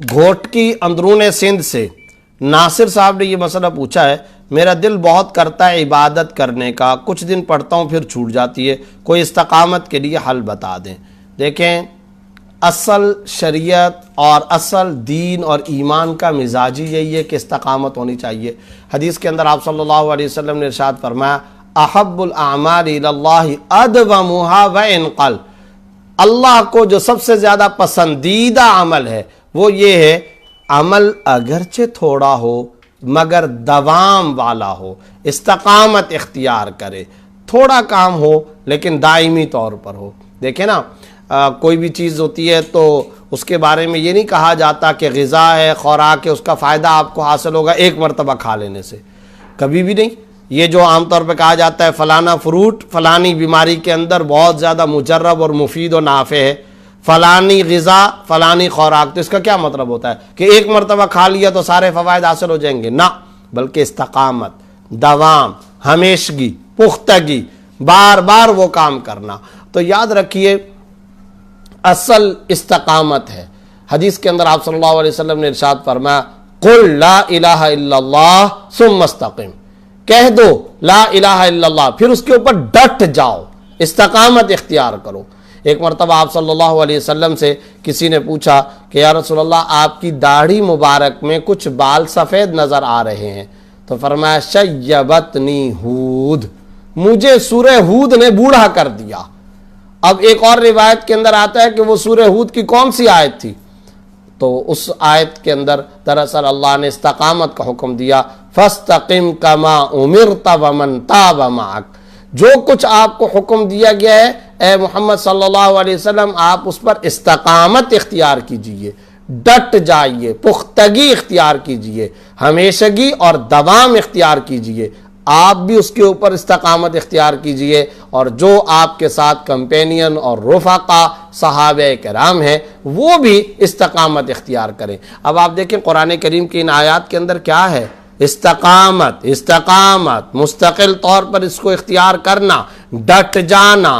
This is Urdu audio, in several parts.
گھوٹ کی اندرون سندھ سے ناصر صاحب نے یہ مسئلہ پوچھا ہے، میرا دل بہت کرتا ہے عبادت کرنے کا، کچھ دن پڑھتا ہوں پھر چھوٹ جاتی ہے، کوئی استقامت کے لیے حل بتا دیں۔ دیکھیں، اصل شریعت اور اصل دین اور ایمان کا مزاج ہی یہی ہے کہ استقامت ہونی چاہیے۔ حدیث کے اندر آپ صلی اللہ علیہ وسلم نے ارشاد فرمایا، احب الاعمال الی اللہ ادومھا وان قل، اللہ کو جو سب سے زیادہ پسندیدہ عمل ہے وہ یہ ہے عمل اگرچہ تھوڑا ہو مگر دوام والا ہو، استقامت اختیار کرے، تھوڑا کام ہو لیکن دائمی طور پر ہو۔ دیکھیں نا، کوئی بھی چیز ہوتی ہے تو اس کے بارے میں یہ نہیں کہا جاتا کہ غذا ہے، خوراک ہے، اس کا فائدہ آپ کو حاصل ہوگا ایک مرتبہ کھا لینے سے، کبھی بھی نہیں۔ یہ جو عام طور پہ کہا جاتا ہے فلانا فروٹ فلانی بیماری کے اندر بہت زیادہ مجرب اور مفید و نافع ہے، فلانی غذا فلانی خوراک، تو اس کا کیا مطلب ہوتا ہے کہ ایک مرتبہ کھا لیا تو سارے فوائد حاصل ہو جائیں گے؟ نہ، بلکہ استقامت، دوام، ہمیشگی، پختگی، بار بار وہ کام کرنا۔ تو یاد رکھیے اصل استقامت ہے۔ حدیث کے اندر آپ صلی اللہ علیہ وسلم نے ارشاد فرمایا، قل لا الہ الا اللہ ثم استقم، کہہ دو لا الہ الا اللہ پھر اس کے اوپر ڈٹ جاؤ، استقامت اختیار کرو۔ ایک مرتبہ آپ صلی اللہ علیہ وسلم سے کسی نے پوچھا کہ یا رسول اللہ آپ کی داڑھی مبارک میں کچھ بال سفید نظر آ رہے ہیں، تو فرمایا شیبتنی ہود، مجھے سورہ ہود نے بوڑھا کر دیا۔ اب ایک اور روایت کے اندر آتا ہے کہ وہ سورہ ہود کی کون سی آیت تھی؟ تو اس آیت کے اندر دراصل اللہ نے استقامت کا حکم دیا، فاستقم کما امرت ومن تاب معک، جو کچھ آپ کو حکم دیا گیا ہے اے محمد صلی اللہ علیہ وسلم آپ اس پر استقامت اختیار کیجئے، ڈٹ جائیے، پختگی اختیار کیجئے، ہمیشگی اور دوام اختیار کیجئے۔ آپ بھی اس کے اوپر استقامت اختیار کیجئے، اور جو آپ کے ساتھ کمپینین اور رفقا صحابہ کرام ہیں وہ بھی استقامت اختیار کریں۔ اب آپ دیکھیں قرآن کریم کی ان آیات کے اندر کیا ہے؟ استقامت، مستقل طور پر اس کو اختیار کرنا، ڈٹ جانا،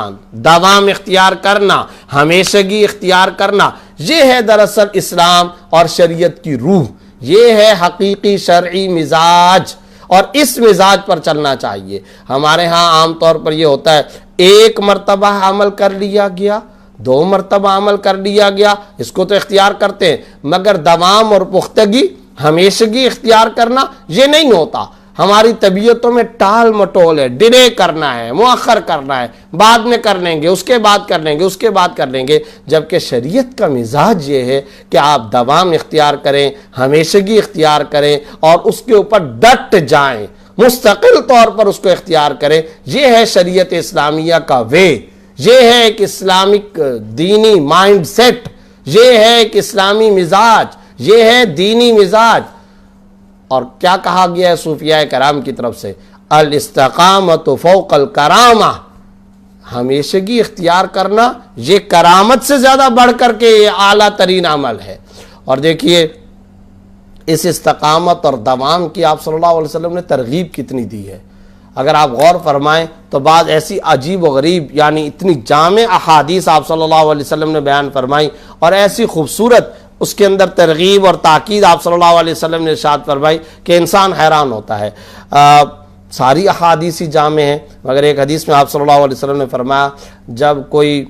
دوام اختیار کرنا، ہمیشگی اختیار کرنا، یہ ہے دراصل اسلام اور شریعت کی روح، یہ ہے حقیقی شرعی مزاج، اور اس مزاج پر چلنا چاہیے۔ ہمارے ہاں عام طور پر یہ ہوتا ہے ایک مرتبہ عمل کر لیا گیا، دو مرتبہ عمل کر لیا گیا، اس کو تو اختیار کرتے ہیں، مگر دوام اور پختگی، ہمیشگی اختیار کرنا یہ نہیں ہوتا۔ ہماری طبیعتوں میں ٹال مٹول ہے، ڈیلے کرنا ہے، مؤخر کرنا ہے، بعد میں کر لیں گے، اس کے بعد کر لیں گے، اس کے بعد کر لیں گے، جبکہ شریعت کا مزاج یہ ہے کہ آپ دوام اختیار کریں، ہمیشگی اختیار کریں اور اس کے اوپر ڈٹ جائیں، مستقل طور پر اس کو اختیار کریں۔ یہ ہے شریعت اسلامیہ کا وے، یہ ہے ایک اسلامک دینی مائنڈ سیٹ، یہ ہے ایک اسلامی مزاج، یہ ہے دینی مزاج۔ اور کیا کہا گیا ہے صوفیاء کرام کی طرف سے؟ الاستقامت فوق الکرامہ، ہمیشگی اختیار کرنا یہ کرامت سے زیادہ بڑھ کر کے یہ اعلیٰ ترین عمل ہے۔ اور دیکھیے اس استقامت اور دوام کی آپ صلی اللہ علیہ وسلم نے ترغیب کتنی دی ہے۔ اگر آپ غور فرمائیں تو بعض ایسی عجیب و غریب یعنی اتنی جامع احادیث آپ صلی اللہ علیہ وسلم نے بیان فرمائی، اور ایسی خوبصورت اس کے اندر ترغیب اور تاکید آپ صلی اللہ علیہ وسلم نے ارشاد فرمائی کہ انسان حیران ہوتا ہے۔ ساری احادیث ہی جامع ہیں، مگر ایک حدیث میں آپ صلی اللہ علیہ وسلم نے فرمایا جب کوئی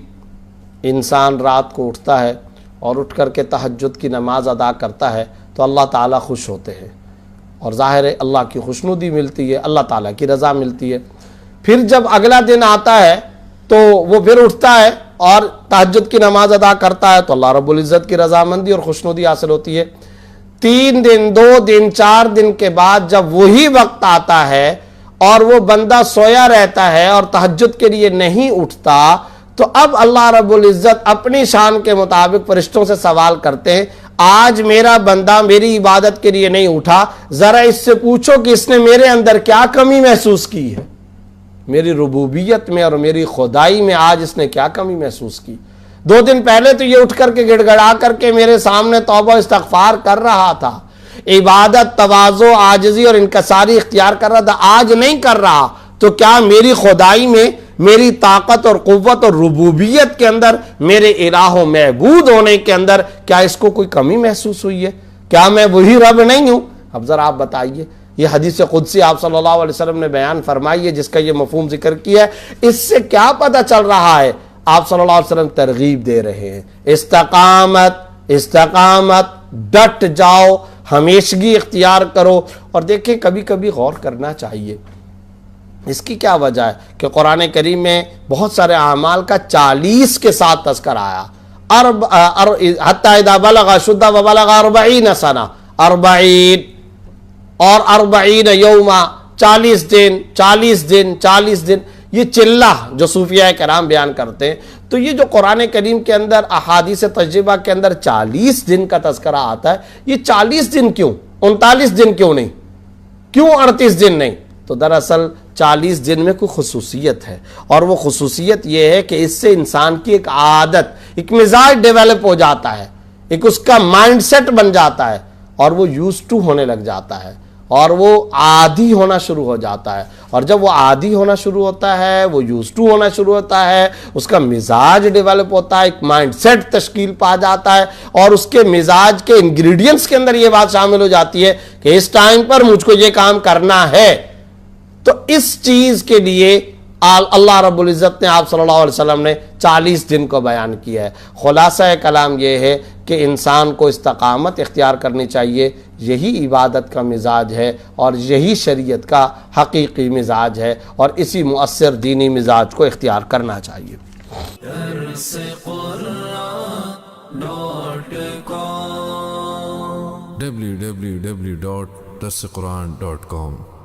انسان رات کو اٹھتا ہے اور اٹھ کر کے تہجد کی نماز ادا کرتا ہے تو اللہ تعالیٰ خوش ہوتے ہیں، اور ظاہر ہے اللہ کی خوشنودی ملتی ہے، اللہ تعالیٰ کی رضا ملتی ہے۔ پھر جب اگلا دن آتا ہے تو وہ پھر اٹھتا ہے اور تہجد کی نماز ادا کرتا ہے تو اللہ رب العزت کی رضامندی اور خوشنودی حاصل ہوتی ہے۔ 3 دن، 2 دن، 4 دن کے بعد جب وہی وقت آتا ہے اور وہ بندہ سویا رہتا ہے اور تہجد کے لیے نہیں اٹھتا، تو اب اللہ رب العزت اپنی شان کے مطابق فرشتوں سے سوال کرتے ہیں، آج میرا بندہ میری عبادت کے لیے نہیں اٹھا، ذرا اس سے پوچھو کہ اس نے میرے اندر کیا کمی محسوس کی ہے، میری ربوبیت میں اور میری خدائی میں آج اس نے کیا کمی محسوس کی۔ 2 دن پہلے تو یہ اٹھ کر کے گڑ گڑا کر کے میرے سامنے توبہ استغفار کر رہا تھا، عبادت، تواضع، عاجزی اور انکساری اختیار کر رہا تھا، آج نہیں کر رہا، تو کیا میری خدائی میں میری طاقت اور قوت اور ربوبیت کے اندر، میرے الہ و معبود ہونے کے اندر کیا اس کو کوئی کمی محسوس ہوئی ہے؟ کیا میں وہی رب نہیں ہوں؟ اب ذرا آپ بتائیے. یہ حدیث قدسی آپ صلی اللہ علیہ وسلم نے بیان فرمائی ہے، جس کا یہ مفہوم ذکر کیا ہے. اس سے کیا پتہ چل رہا ہے؟ آپ صلی اللہ علیہ وسلم ترغیب دے رہے ہیں، استقامت، ڈٹ جاؤ، ہمیشگی اختیار کرو. اور دیکھیں کبھی کبھی غور کرنا چاہیے، اس کی کیا وجہ ہے کہ قرآن کریم میں بہت سارے اعمال کا 40 کے ساتھ تذکر آیا. حتی اذا بلغ اشدہ وبلغ 40 سنہ، 40 اور 40 یوما، 40 دن. یہ چلہ جو صوفیاء کرام بیان کرتے ہیں، تو یہ جو قرآن کریم کے اندر احادیث تجربہ کے اندر 40 دن کا تذکرہ آتا ہے، یہ 40 دن کیوں؟ 39 دن کیوں نہیں؟ کیوں 38 دن نہیں؟ تو دراصل 40 دن میں کوئی خصوصیت ہے، اور وہ خصوصیت یہ ہے کہ اس سے انسان کی ایک عادت، ایک مزاج ڈیولپ ہو جاتا ہے، ایک اس کا مائنڈ سیٹ بن جاتا ہے، اور وہ یوز ٹو ہونے لگ جاتا ہے، اور وہ عادی ہونا شروع ہو جاتا ہے. اور جب وہ عادی ہونا شروع ہوتا ہے، وہ یوز ٹو ہونا شروع ہوتا ہے، اس کا مزاج ڈیولپ ہوتا ہے، ایک مائنڈ سیٹ تشکیل پا جاتا ہے، اور اس کے مزاج کے انگریڈینٹس کے اندر یہ بات شامل ہو جاتی ہے کہ اس ٹائم پر مجھ کو یہ کام کرنا ہے. تو اس چیز کے لیے اللہ رب العزت نے، آپ صلی اللہ علیہ وسلم نے 40 دن کو بیان کیا ہے. خلاصہ کلام یہ ہے کہ انسان کو استقامت اختیار کرنی چاہیے. یہی عبادت کا مزاج ہے، اور یہی شریعت کا حقیقی مزاج ہے، اور اسی مؤثر دینی مزاج کو اختیار کرنا چاہیے. www.darsequran.com